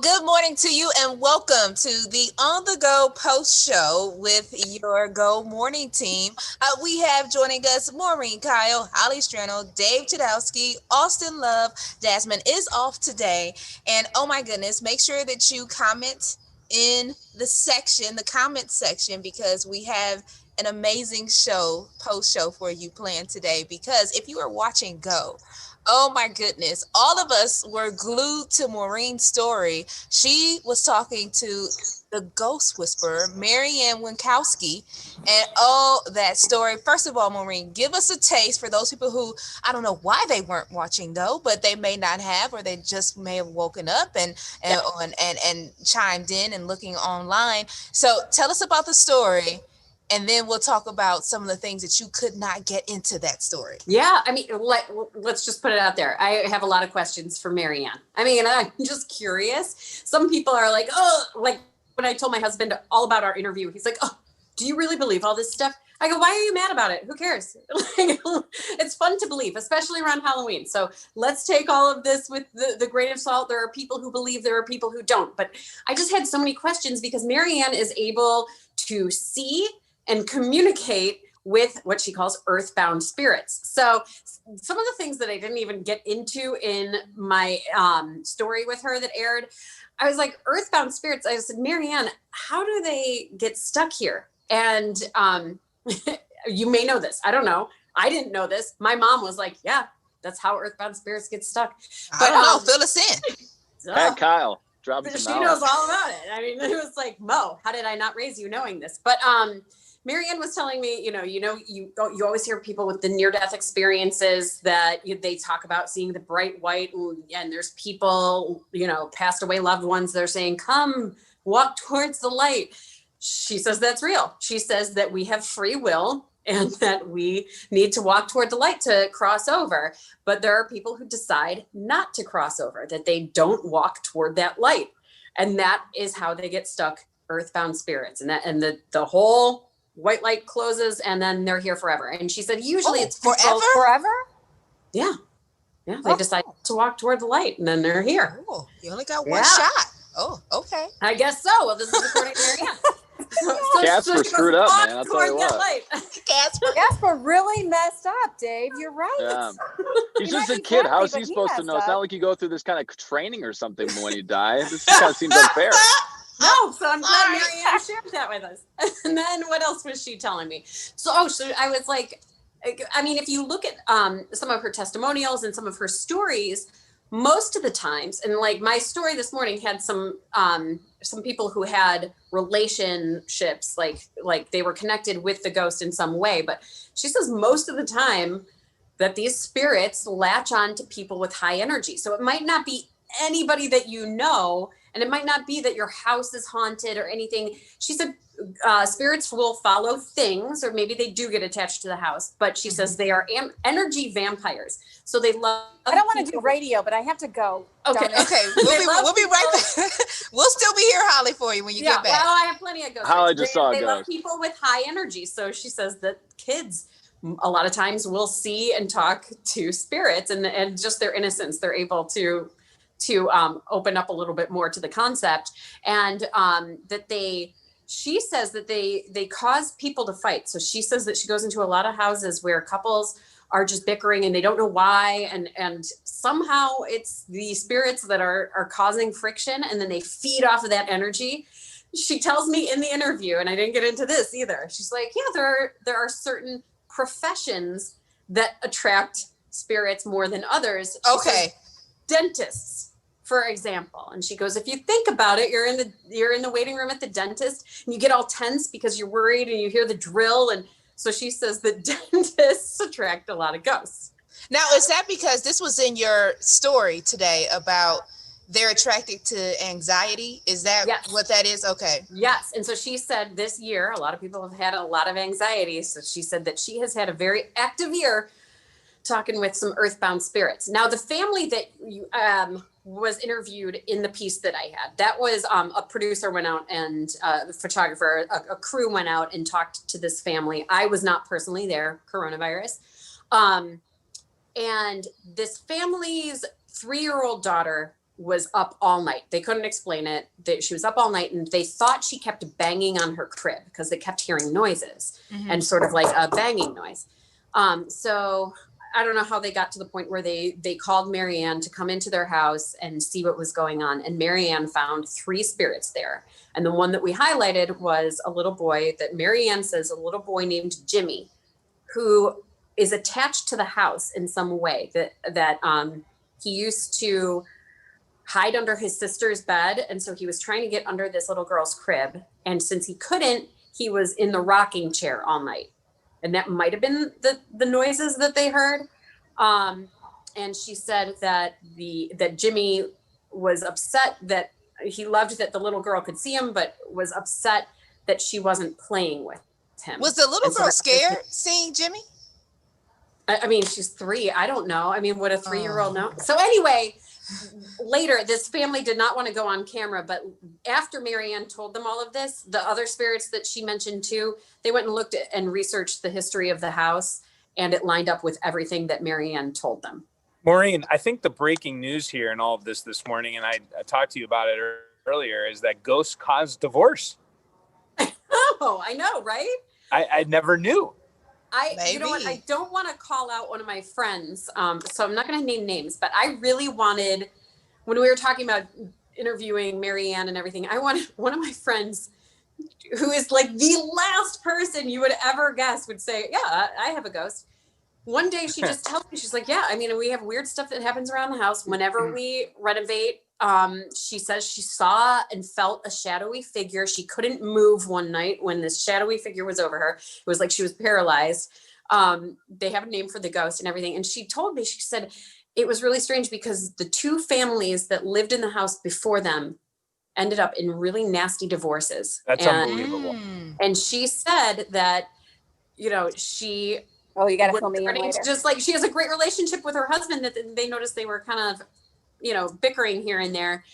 good morning to you and welcome to the On the Go post show with your Go Morning team. We have joining us Maureen Kyle, Holly Strano, Dave Chudowski, Austin Love. Jasmine is off today. And oh my goodness, make sure that you comment in the comment section, because we have an amazing post show for you planned today. Because if you are watching Go, oh my goodness. All of us were glued to Maureen's story. She was talking to the ghost whisperer, Marianne Winkowski. And oh, that story. First of all, Maureen, give us a taste for those people who, I don't know why they weren't watching though, but they may not have, or they just may have woken up and chimed in and looking online. So tell us about the story. And then we'll talk about some of the things that you could not get into that story. Yeah, I mean, let's just put it out there. I have a lot of questions for Marianne. I mean, I'm just curious. Some people are like, oh, like when I told my husband all about our interview, he's like, oh, do you really believe all this stuff? I go, why are you mad about it? Who cares? It's fun to believe, especially around Halloween. So let's take all of this with the grain of salt. There are people who believe, there are people who don't. But I just had so many questions because Marianne is able to see and communicate with what she calls earthbound spirits. So some of the things that I didn't even get into in my story with her that aired, I was like, earthbound spirits. I said, Marianne, how do they get stuck here? And you may know this. I don't know. I didn't know this. My mom was like, yeah, that's how earthbound spirits get stuck. But I don't know. Fill us in. Pat Kyle. She knows all about it. I mean, it was like, Mo, how did I not raise you knowing this? But Marianne was telling me, you always hear people with the near-death experiences that they talk about seeing the bright white, and there's people, passed away loved ones that are saying, come walk towards the light. She says that's real. She says that we have free will and that we need to walk toward the light to cross over. But there are people who decide not to cross over, that they don't walk toward that light. And that is how they get stuck, earthbound spirits. And the whole white light closes and then they're here forever. And she said, usually it's forever. Yeah. They decide to walk toward the light and then they're here. Oh, you only got one shot. Oh, okay. I guess so. Well, this is according to Marianne. Casper screwed up, man. I'll tell you what. Casper really messed up, Dave. You're right. Yeah. He's just a kid. How is he supposed to know? It's not like you go through this kind of training or something when you die. This kind of seems unfair. No, so I'm glad Marianne shared that with us. And then what else was she telling me? So I was like, I mean, if you look at some of her testimonials and some of her stories, most of the times, and like my story this morning had some people who had relationships, like they were connected with the ghost in some way. But she says most of the time that these spirits latch on to people with high energy. So it might not be anybody that you know, and it might not be that your house is haunted or anything. She said spirits will follow things, or maybe they do get attached to the house, but she says they are energy vampires. So they love. I don't want to do radio, but I have to go. Okay. We'll be right back. We'll still be here, Holly, for you when you get back. Well, I have plenty of ghosts. Holly just saw a They ghost. love people with high energy. So she says that kids a lot of times will see and talk to spirits, and just their innocence, they're able to open up a little bit more to the concept, and she says that they cause people to fight. So she says that she goes into a lot of houses where couples are just bickering and they don't know why, and somehow it's the spirits that are causing friction, and then they feed off of that energy. She tells me in the interview, and I didn't get into this either, she's like, yeah, there are certain professions that attract spirits more than others. She says, dentists, for example. And she goes, if you think about it, you're in the waiting room at the dentist and you get all tense because you're worried and you hear the drill. And so she says that dentists attract a lot of ghosts. Now, is that because this was in your story today about they're attracted to anxiety? Is that what that is? Okay. Yes. And so she said this year, a lot of people have had a lot of anxiety. So she said that she has had a very active year talking with some earthbound spirits. Now, the family that you was interviewed in the piece that I had, that was a producer went out and the photographer, a crew went out and talked to this family. I was not personally there, coronavirus. And this family's 3-year-old daughter was up all night. They couldn't explain it. She was up all night, and they thought she kept banging on her crib because they kept hearing noises and sort of like a banging noise. So I don't know how they got to the point where they called Marianne to come into their house and see what was going on. And Marianne found 3 spirits there. And the one that we highlighted was a little boy that Marianne says, a little boy named Jimmy, who is attached to the house in some way, that he used to hide under his sister's bed. And so he was trying to get under this little girl's crib. And since he couldn't, he was in the rocking chair all night. And that might have been the noises that they heard. And she said that that Jimmy was upset, that he loved that the little girl could see him, but was upset that she wasn't playing with him. Was the little girl scared seeing Jimmy? I mean, she's 3. I don't know. I mean, would a 3-year-old know? So anyway, later, this family did not want to go on camera, but after Marianne told them all of this, the other spirits that she mentioned too, they went and looked at and researched the history of the house, and it lined up with everything that Marianne told them. Maureen, I think the breaking news here in all of this morning, and I talked to you about it earlier, is that ghosts cause divorce. Oh, I know, right? I never knew. You know what? I don't want to call out one of my friends, so I'm not going to name names, but I really wanted, when we were talking about interviewing Marianne and everything, I wanted one of my friends who is like the last person you would ever guess would say, yeah, I have a ghost. One day she just tells me, she's like, yeah, I mean, we have weird stuff that happens around the house. Whenever we renovate, she says she saw and felt a shadowy figure. She couldn't move one night when this shadowy figure was over her. It was like she was paralyzed. They have a name for the ghost and everything. And she told me, she said, it was really strange because the 2 families that lived in the house before them ended up in really nasty divorces. That's unbelievable. And she said that, you know, Oh, you got to fill me in later. Just like she has a great relationship with her husband, that they noticed they were kind of, you know, bickering here and there.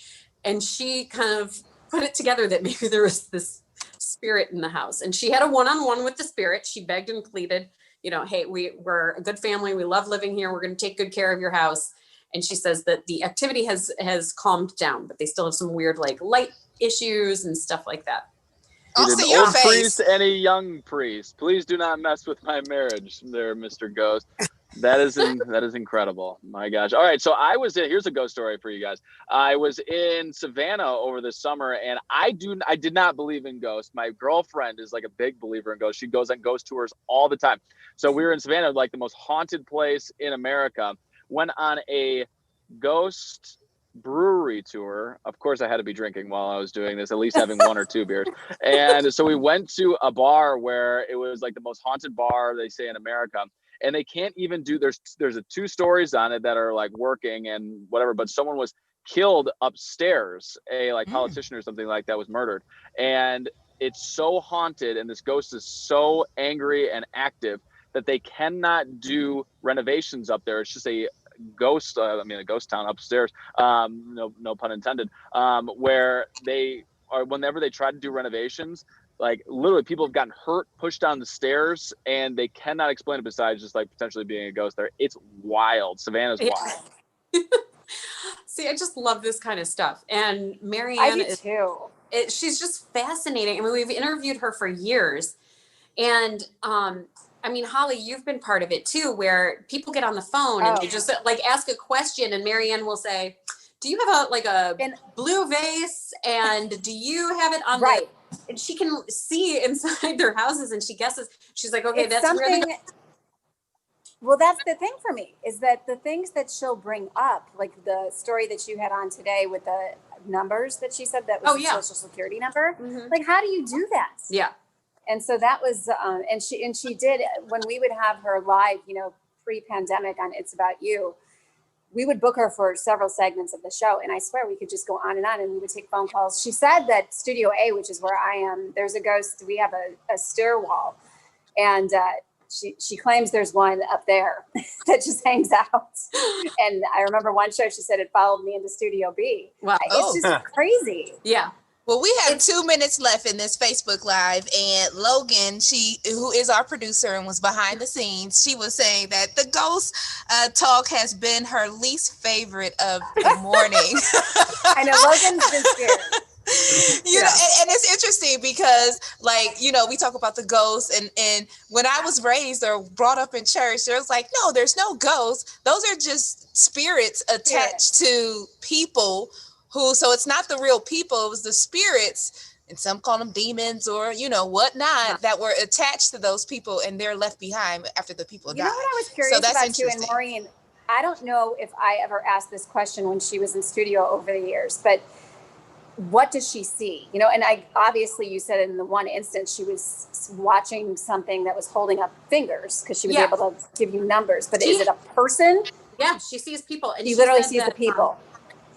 And she kind of put it together that maybe there was this spirit in the house. And she had a one-on-one with the spirit. She begged and pleaded, you know, hey, we're a good family. We love living here. We're going to take good care of your house. And she says that the activity has calmed down, but they still have some weird like light issues and stuff like that. An old priest and a young priest. Please do not mess with my marriage there, Mr. Ghost. That is incredible. My gosh. All right. So here's a ghost story for you guys. I was in Savannah over the summer, and I did not believe in ghosts. My girlfriend is like a big believer in ghosts. She goes on ghost tours all the time. So we were in Savannah, like the most haunted place in America. Went on a ghost brewery tour. Of course, I had to be drinking while I was doing this, at least having 1 or 2 beers. And so we went to a bar where it was like the most haunted bar, they say, in America. And they can't even do, there's 2 stories on it that are like working and whatever, but someone was killed upstairs, a like politician or something like that was murdered. And it's so haunted, and this ghost is so angry and active that they cannot do renovations up there. It's just a ghost, a ghost town upstairs, no pun intended, where they are, whenever they try to do renovations, like literally people have gotten hurt, pushed down the stairs, and they cannot explain it besides just like potentially being a ghost there. It's wild. Savannah's wild. See, I just love this kind of stuff. And Marianne I do too. She's just fascinating. I mean, we've interviewed her for years. And I mean, Holly, you've been part of it too, where people get on the phone and they just like ask a question, and Marianne will say, do you have a blue vase, and do you have it on right? And she can see inside their houses, and she guesses. She's like, okay, It's that's something. where Well, that's the thing for me, is that the things that she'll bring up, like the story that you had on today with the numbers that she said that was the social security number. Mm-hmm. Like, how do you do that? Yeah. And so that was, and she did, when we would have her live, pre-pandemic on It's About You, we would book her for several segments of the show. And I swear we could just go on, and we would take phone calls. She said that Studio A, which is where I am, there's a ghost. We have a stair wall, and she claims there's one up there that just hangs out. And I remember one show, she said it followed me into Studio B. Wow. It's just crazy. Yeah. Well, we have 2 minutes left in this Facebook Live, and Logan, who is our producer and was behind the scenes, she was saying that the ghost talk has been her least favorite of the morning. I know Logan's been scared. You know, and it's interesting because, like, you know, we talk about the ghosts, and when I was raised or brought up in church, there was like, no, there's no ghosts. Those are just spirits attached to people. So it's not the real people, it was the spirits, and some call them demons or, you know, whatnot, that were attached to those people, and they're left behind after the people died. You know what I was curious about too, and Maureen, I don't know if I ever asked this question when she was in studio over the years, but what does she see? You know, and obviously you said in the one instance she was watching something that was holding up fingers because she was able to give you numbers, but is it a person? Yeah, she sees people. And she literally sees the people.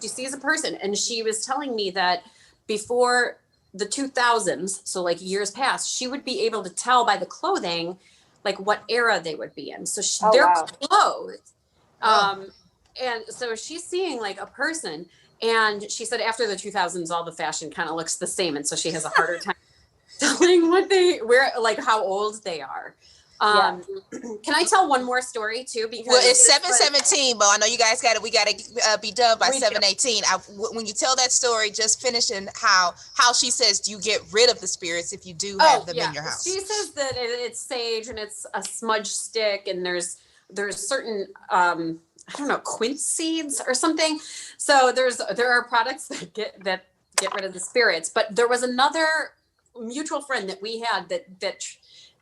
She sees a person, and she was telling me that before the 2000s, so like years past, she would be able to tell by the clothing, like what era they would be in. So their clothes. And so she's seeing like a person, and she said after the 2000s, all the fashion kind of looks the same. And so she has a harder time telling like how old they are. Can I tell one more story too? Because it's 7:17, but I know you guys we got to be done by 7:18. When you tell that story, just finish in how she says you get rid of the spirits if you do have them in your house. She says that it's sage and it's a smudge stick, and there's certain I don't know, quince seeds or something. So there are products that get rid of the spirits. But there was another mutual friend that we had that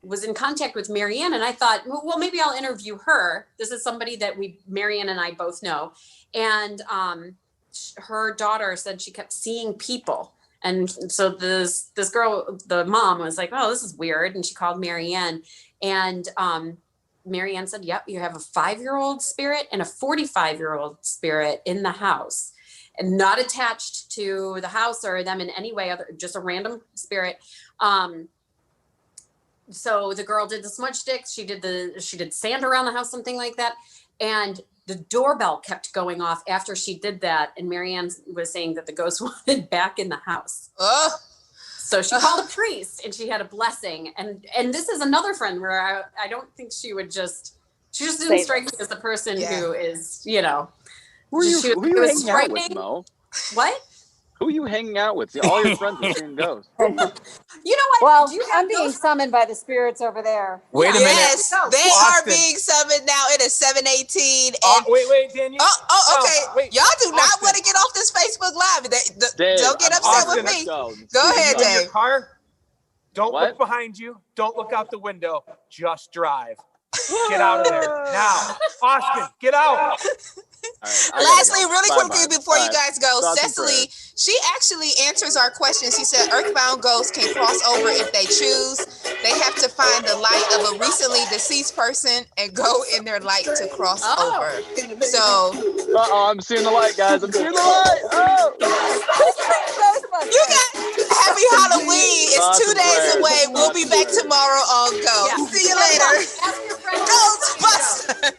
was in contact with Marianne, and I thought, well, maybe I'll interview her. This is somebody that Marianne and I both know. And her daughter said she kept seeing people. And so this girl, the mom, was like, oh, this is weird. And she called Marianne, and Marianne said, yep, you have a 5-year-old spirit and a 45-year-old spirit in the house, and not attached to the house or them in any way, just a random spirit. So the girl did the smudge sticks. She did sand around the house, something like that. And the doorbell kept going off after she did that. And Marianne was saying that the ghost wanted back in the house. So she called a priest, and she had a blessing. And this is another friend where I don't think she just didn't strike me as the person who is, you know. Who are you hanging out with, Mo? What? Who are you hanging out with? All your friends are seeing ghosts. You know what? Well, I'm being summoned by the spirits over there. Wait a minute. Yes, they are being summoned now. It is 7:18. Wait, Daniel. Okay. Wait, y'all do not want to get off this Facebook Live. Dave, don't get upset with me. Go ahead, in Dave. your car, don't look behind you. Don't look out the window. Just drive. Get out of there now. Austin, get out. Right, lastly, really quickly before you guys go, Cecily, she actually answers our question. She said earthbound ghosts can cross over if they choose. They have to find the light of a recently deceased person and go in their light to cross over. So, I'm seeing the light, guys. I'm seeing the light. You got happy Halloween. It's 2 days away. We'll be back tomorrow on Go. See you later. Ghostbusters.